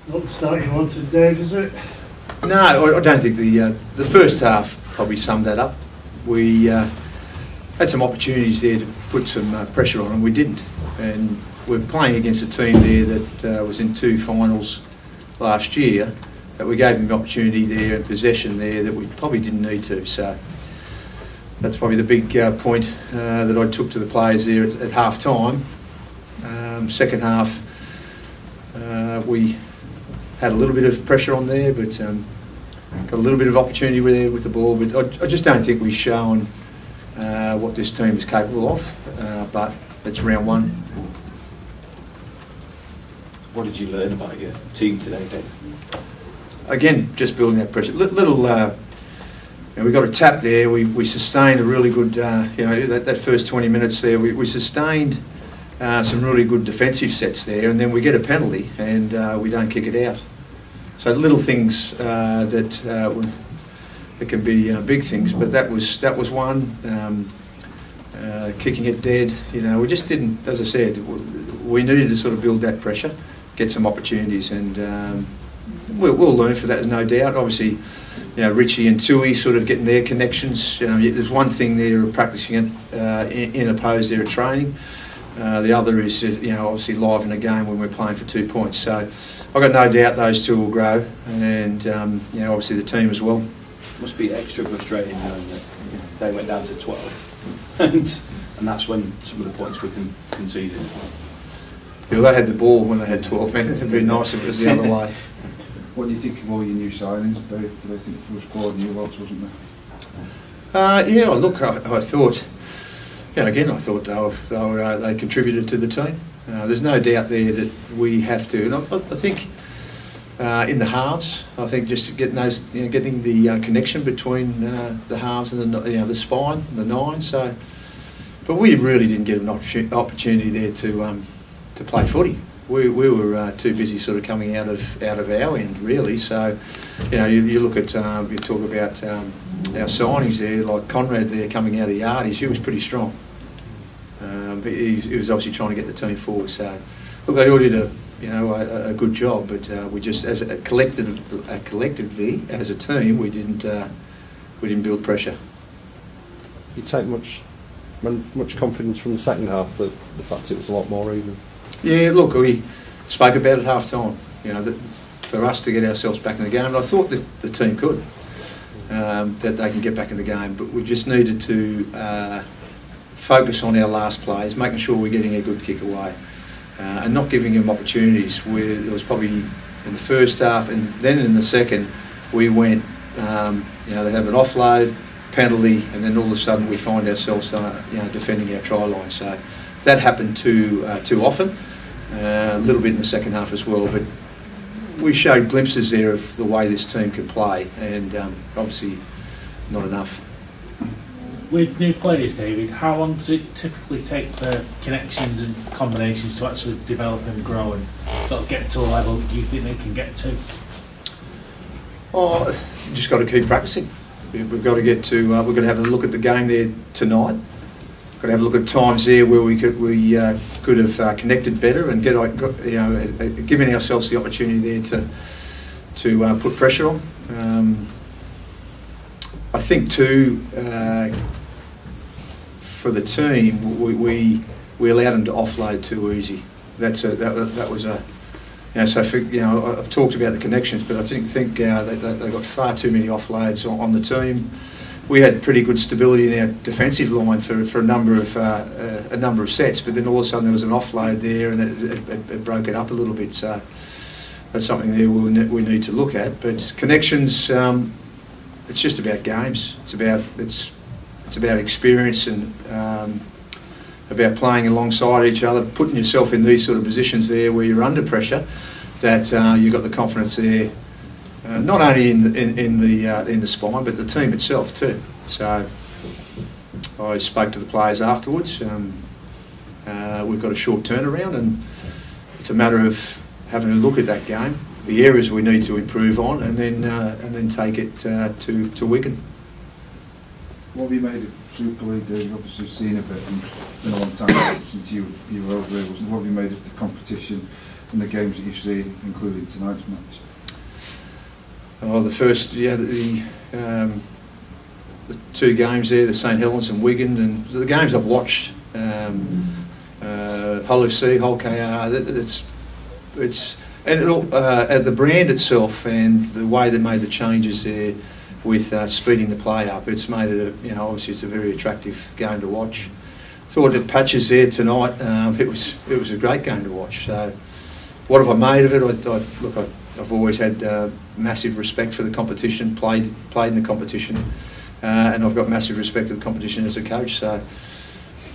Not the start you wanted, Dave, is it? No, I don't think the first half probably summed that up. We had some opportunities there to put some pressure on, and we didn't. And we're playing against a team there that was in 2 finals last year, that we gave them the opportunity there and possession there that we probably didn't need to. So that's probably the big point that I took to the players there at half time. Second half, we had a little bit of pressure on there, but got a little bit of opportunity there with the ball. But I just don't think we've shown what this team is capable of. But it's round one. What did you learn about your team today, Dave? Again, just building that pressure. We got a tap there. We sustained a really good, that first 20 minutes there. We sustained some really good defensive sets there, and then we get a penalty and we don't kick it out. So little things that can be big things, but that was one. Kicking it dead, we just didn't. As I said, we needed to sort of build that pressure, get some opportunities, and we'll learn for that, no doubt. Obviously, Richie and Tui sort of getting their connections. There's one thing there of practicing it in opposed there at training. The other is obviously live in a game when we're playing for 2 points. So I've got no doubt those two will grow, and obviously the team as well. Must be extra frustrating knowing that they went down to 12. And that's when some of the points were conceded. Yeah, well, they had the ball when they had 12 minutes. It'd be nice if it was the other way. What do you think of all your new signings, Dave? Do they think there was 4 new ones, wasn't there? Yeah, look, I thought, again, I thought they contributed to the team. There's no doubt there that we have to, and I think in the halves, I think just getting those, getting the connection between the halves and the spine, the 9. So, but we really didn't get an opportunity there to play footy. We were too busy sort of coming out of our end really. So, you look at you talk about our signings there, like Conrad there coming out of the yardies. He was pretty strong. But he was obviously trying to get the team forward. So, look, they all did a good job, but we just, as collectively as a team, we didn't build pressure. You take much confidence from the second half, that the fact it was a lot more even. Yeah, look, we spoke about it half time. That for us to get ourselves back in the game, and I thought that the team could, that they can get back in the game, but we just needed to focus on our last plays, making sure we're getting a good kick away. And not giving them opportunities. It was probably in the first half, and then in the second, we went. They have an offload, penalty, and then all of a sudden we find ourselves, defending our try line. So that happened too often. A little bit in the second half as well, but we showed glimpses there of the way this team can play, and obviously not enough. With new players, David, how long does it typically take for connections and combinations to actually develop and grow and sort of get to a level that you think they can get to? Oh, you just got to keep practicing. We've got to get to. We've got to have a look at the game there tonight. Got to have a look at times there where we could have connected better and giving ourselves the opportunity there to put pressure on. I think too. For the team, we allowed them to offload too easy. That was a, so for, I've talked about the connections, but I think they got far too many offloads on the team. We had pretty good stability in our defensive line for a number of sets, but then all of a sudden there was an offload there, and it broke it up a little bit. So that's something there we need to look at. But connections, it's just about games. It's about experience and about playing alongside each other, putting yourself in these sort of positions there where you're under pressure, that you've got the confidence there, not only in the spine but the team itself too. So I spoke to the players afterwards. We've got a short turnaround, and it's a matter of having a look at that game, the areas we need to improve on, and then take it to Wigan. What have you made of Super League? You've obviously seen a bit, and it's been a long time since you were over here. What have you made of the competition and the games that you've seen, including tonight's match? Oh, the first, yeah, the 2 games there, the St Helens and Wigan, and the games I've watched, Hull FC, Hull KR, it's and it all, the brand itself and the way they made the changes there with speeding the play up, it's made it, obviously it's a very attractive game to watch. Thought that Patches there tonight, it was a great game to watch. So, what have I made of it? I've always had massive respect for the competition, played in the competition, and I've got massive respect for the competition as a coach. So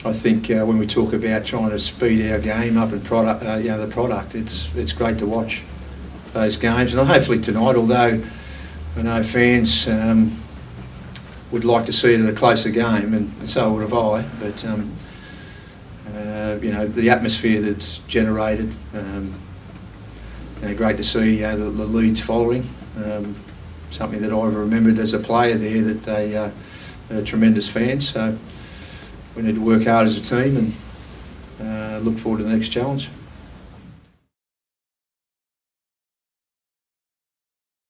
I think when we talk about trying to speed our game up and the product, it's great to watch those games. And hopefully tonight, although I know fans would like to see it at a closer game, and so would have I. But the atmosphere that's generated. Great to see the Leeds following. Something that I remembered as a player there, that they are tremendous fans. So we need to work hard as a team and look forward to the next challenge.